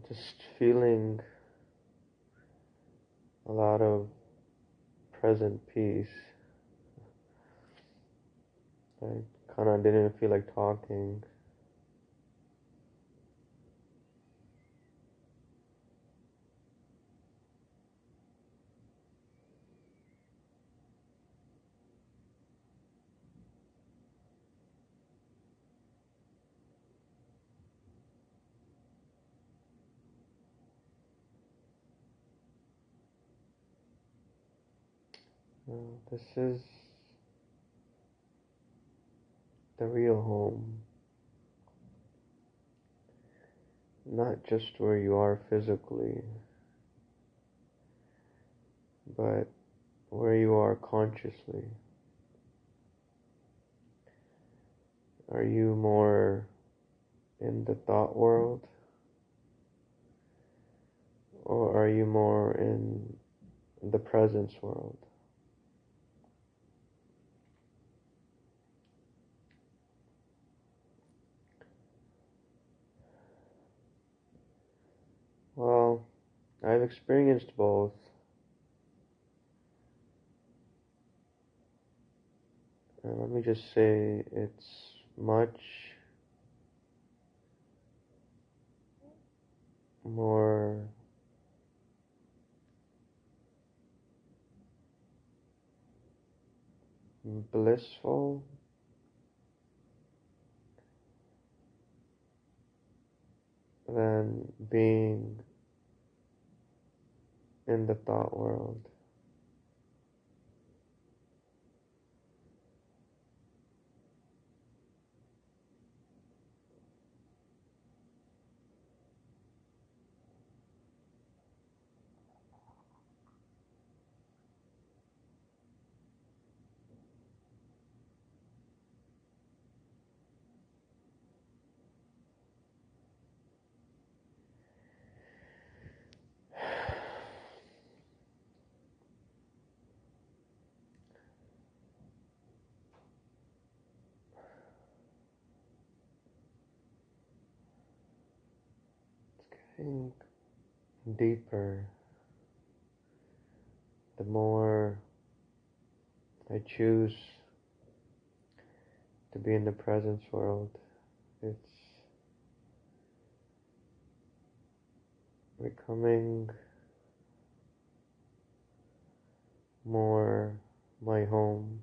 Just feeling a lot of present peace. I kind of didn't feel like talking. This is the real home. Not just where you are physically, but where you are consciously. Are you more in the thought world, or are you more in the presence world? Well, I've experienced both. And let me just say it's much more blissful than being in the thought world. Getting deeper, the more I choose to be in the presence world. It's becoming more my home.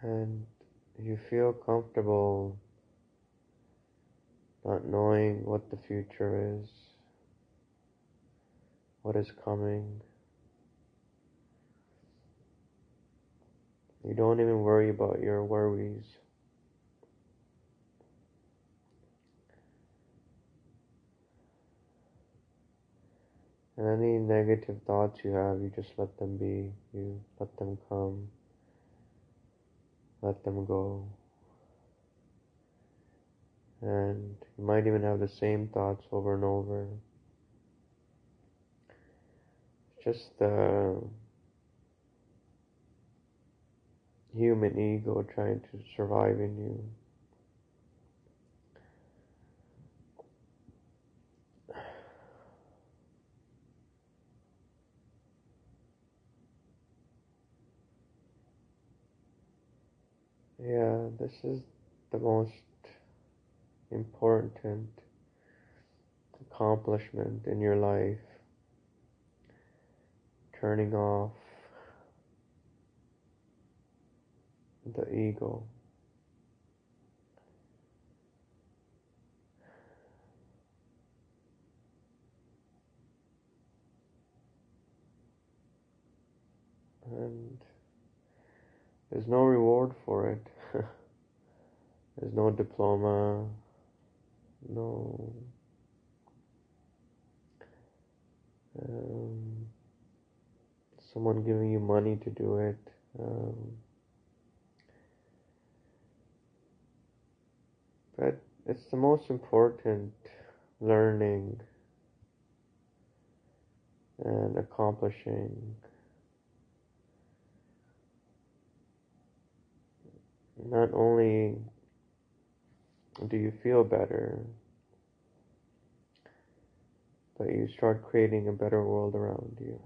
And you feel comfortable not knowing what the future is, what is coming. You don't even worry about your worries. And any negative thoughts you have, you just let them be. You let them come. Let them go. And you might even have the same thoughts over and over. It's just the human ego trying to survive in you. Yeah, this is the most important accomplishment in your life. Turning off the ego. And there's no reward for it. There's no diploma, no someone giving you money to do it. But it's the most important learning and accomplishing not only do you feel better, but you start creating a better world around you.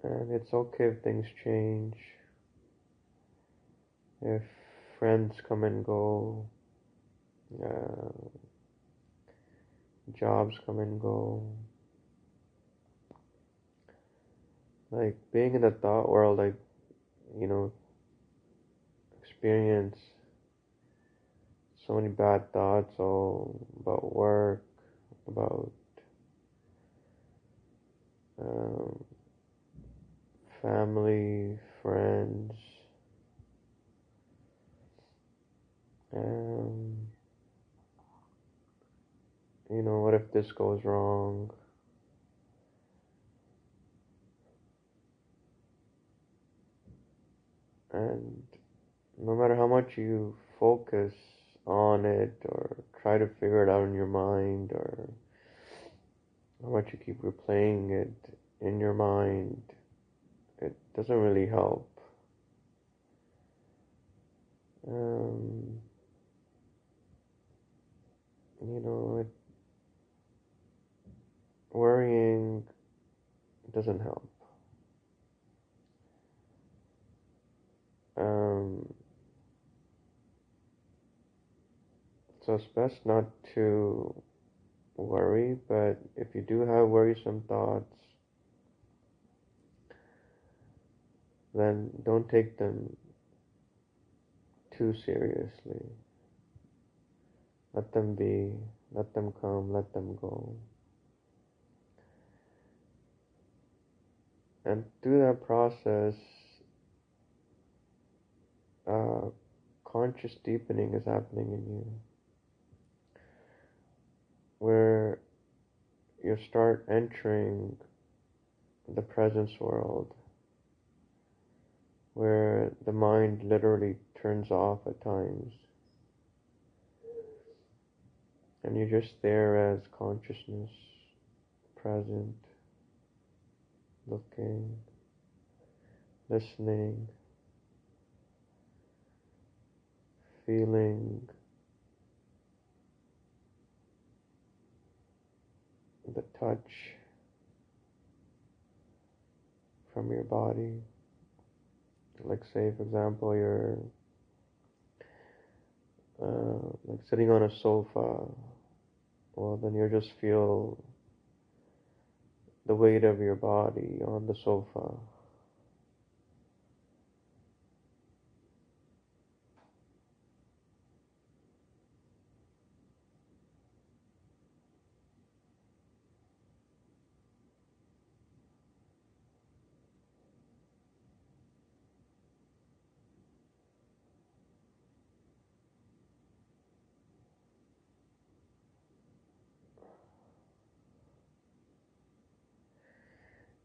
And it's okay if things change, if friends come and go, uh, jobs come and go. Like being in the thought world, I, experience so many bad thoughts all about work, about um, family, friends, um, what if this goes wrong? And no matter how much you focus on it or try to figure it out in your mind, or how much you keep replaying it in your mind, it doesn't really help. Um, worrying doesn't help. Um, so it's best not to worry, but if you do have worrisome thoughts, then don't take them too seriously. Let them be, let them come, let them go. And through that process, conscious deepening is happening in you, where you start entering the presence world, where the mind literally turns off at times, and you're just there as consciousness, present, looking, listening, feeling the touch from your body. Like say, for example, you're like sitting on a sofa. Well, then you just feel the weight of your body on the sofa.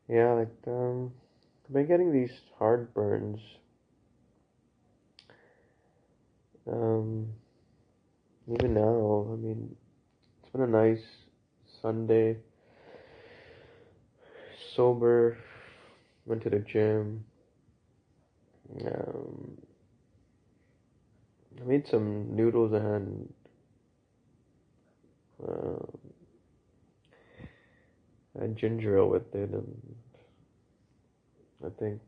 Yeah, like I've been getting these heartburns. Um, Even now, I mean, it's been a nice Sunday. Sober, went to the gym. Um, I made some noodles and uh, had ginger ale with it, and I think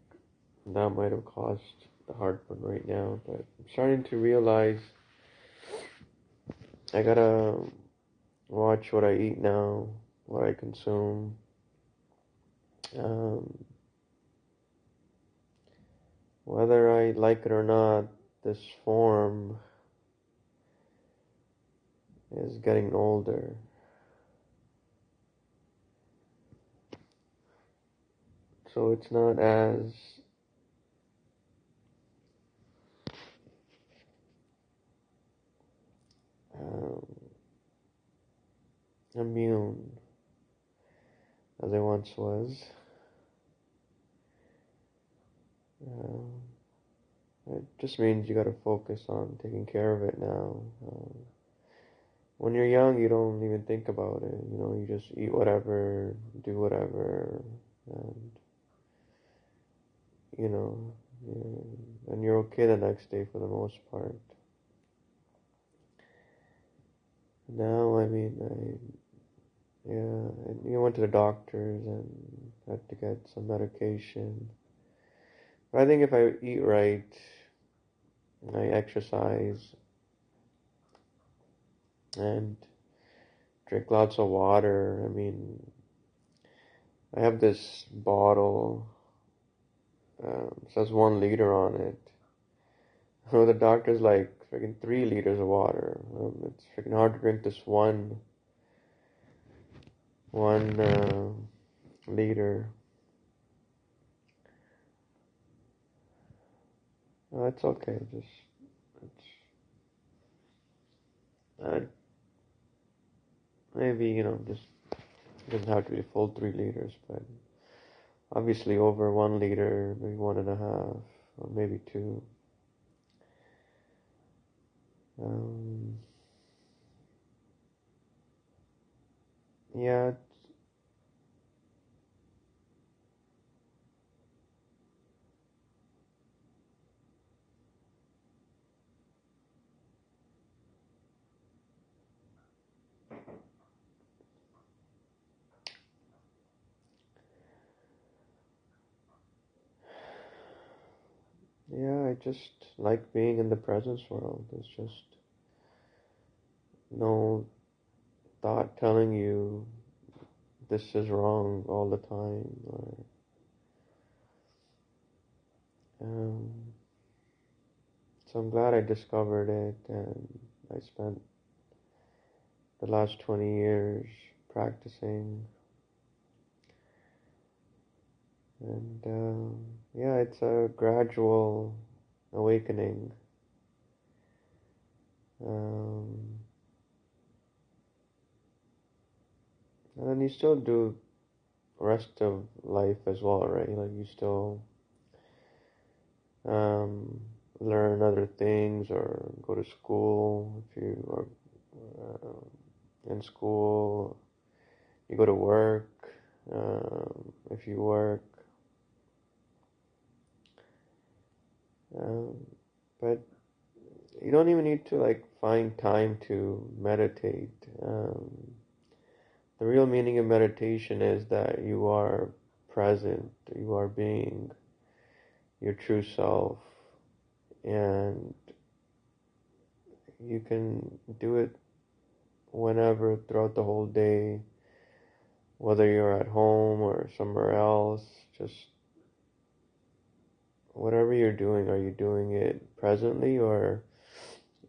that might have caused the heartburn right now. But I'm starting to realize I gotta watch what I eat now, what I consume. Um, Whether I like it or not, this form is getting older. So it's not as um, immune as I once was. Um, it just means you got to focus on taking care of it now. when you're young, you don't even think about it. You just eat whatever, do whatever, and you know, and you're okay the next day for the most part. Now, I mean, I went to the doctors and had to get some medication. But I think if I eat right, I exercise, and drink lots of water. I mean, I have this bottle, says 1 liter on it. The doctor's like freaking 3 liters of water. It's freaking hard to drink this one liter. It's okay. Maybe just it doesn't have to be a full 3 liters, but obviously over 1 liter, maybe 1.5, or maybe 2. Um, yeah, I just like being in the presence world. It's just no thought telling you this is wrong all the time, or um, so I'm glad I discovered it, and I spent the last 20 years practicing, and it's a gradual awakening. Um, and then you still do rest of life as well, right? Like you still learn other things or go to school if you are in school. You go to work if you work. But you don't even need to like find time to meditate. The real meaning of meditation is that you are present, you are being your true self, and you can do it whenever throughout the whole day, whether you're at home or somewhere else. Just whatever you're doing, are you doing it presently, or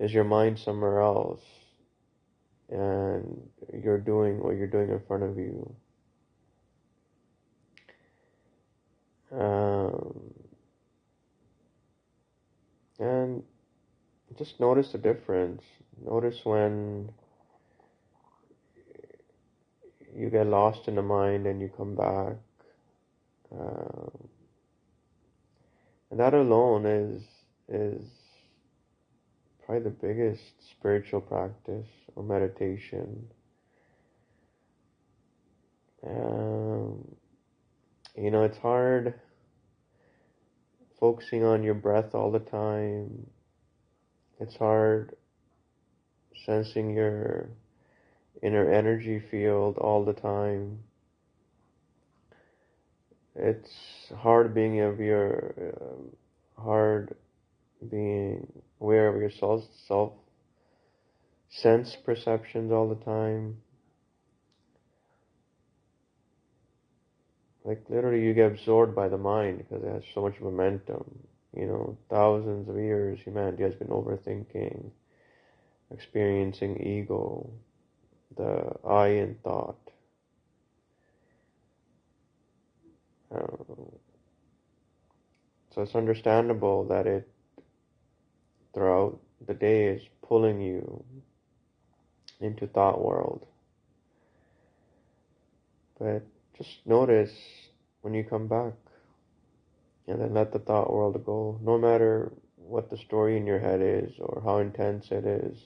is your mind somewhere else and you're doing what you're doing in front of you? Um, and just notice the difference. Notice when you get lost in the mind and you come back. Um, and that alone is probably the biggest spiritual practice or meditation. Um, it's hard focusing on your breath all the time. It's hard sensing your inner energy field all the time. It's hard being hard being aware of your self sense perceptions all the time. Like literally you get absorbed by the mind because it has so much momentum. Thousands of years humanity has been overthinking, experiencing ego, the I in thought. So it's understandable that it throughout the day is pulling you into thought world. But just notice when you come back, and then let the thought world go, no matter what the story in your head is or how intense it is.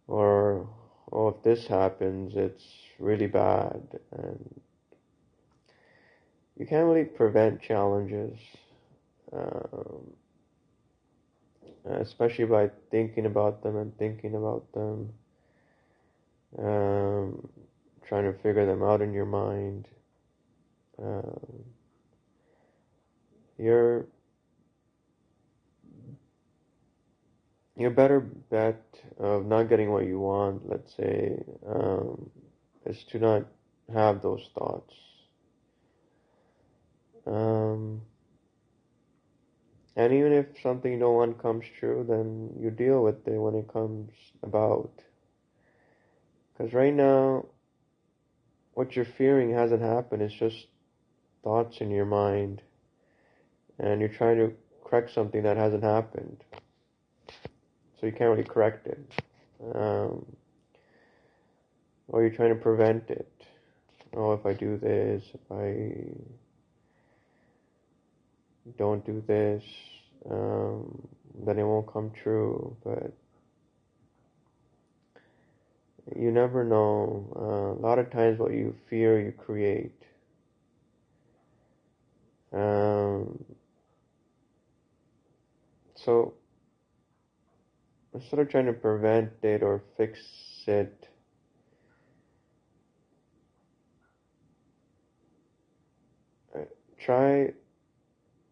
or oh, if this happens, it's really bad. And you can't really prevent challenges, um, especially by thinking about them and thinking about them, um, trying to figure them out in your mind. Um, your your better bet of not getting what you want, let's say, is to not have those thoughts. Um, and even if something you don't want comes true, then you deal with it when it comes about. Because right now, what you're fearing hasn't happened. It's just thoughts in your mind, and you're trying to correct something that hasn't happened. So you can't really correct it. Um, or you're trying to prevent it. Oh, if I do this, if I don't do this, then it won't come true. But you never know. A lot of times what you fear, you create. So instead of trying to prevent it or fix it, try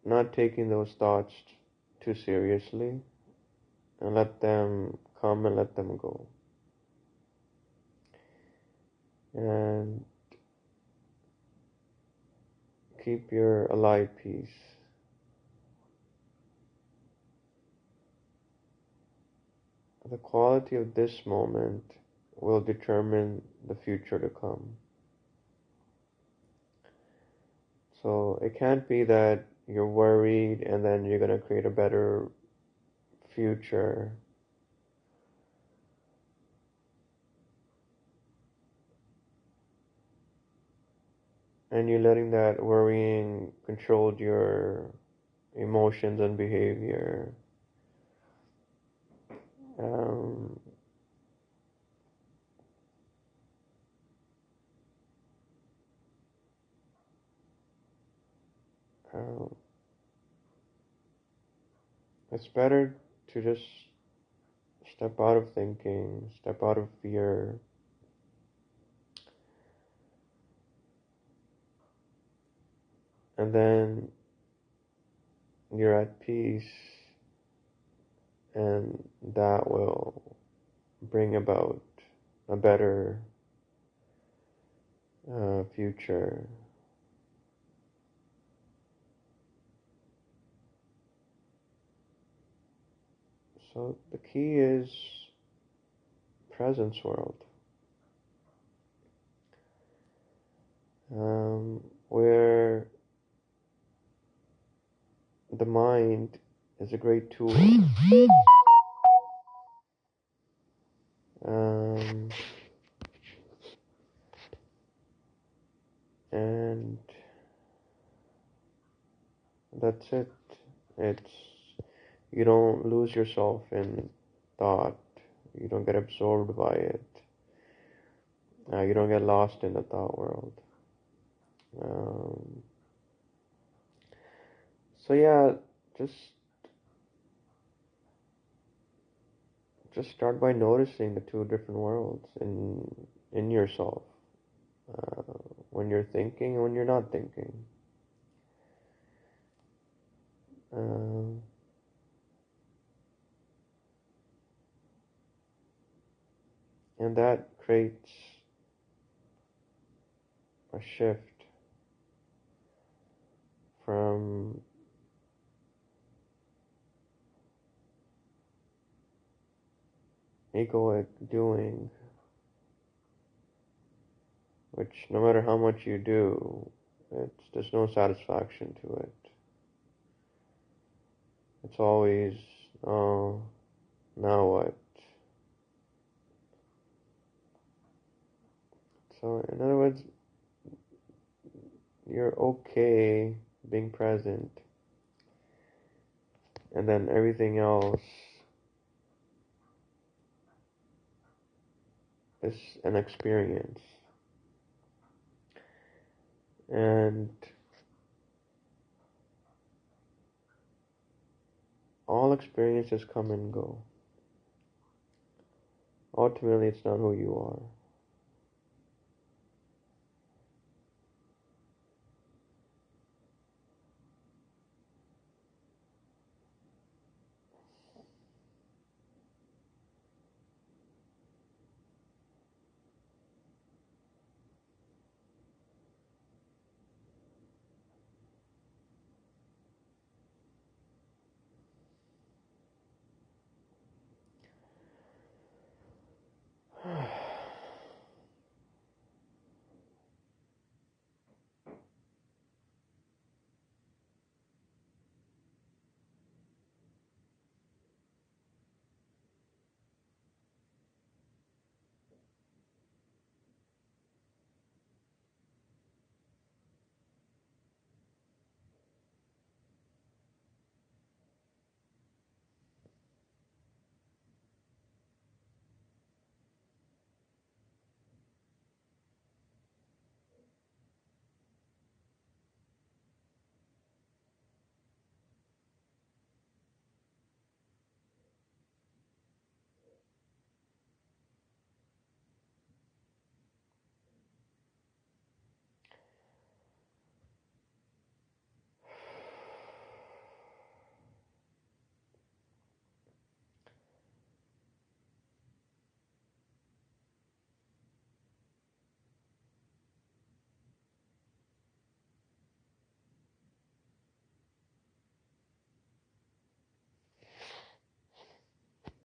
not taking those thoughts too seriously and let them come and let them go. And keep your alive peace. The quality of this moment will determine the future to come. So it can't be that you're worried and then you're going to create a better future. And you're letting that worrying control your emotions and behavior. Um, um, it's better to just step out of thinking, step out of fear, and then you're at peace, and that will bring about a better future. So the key is Presenceworld, where the mind is a great tool. Um, and that's it. It's you don't lose yourself in thought. You don't get absorbed by it. You don't get lost in the thought world. Um, so yeah, just just start by noticing the two different worlds in yourself. Uh, when you're thinking and when you're not thinking. Um, and that creates a shift from egoic doing, which no matter how much you do, there's no satisfaction to it. It's always, oh, now what? So in other words, you're okay being present, and then everything else is an experience. And all experiences come and go. Ultimately, it's not who you are.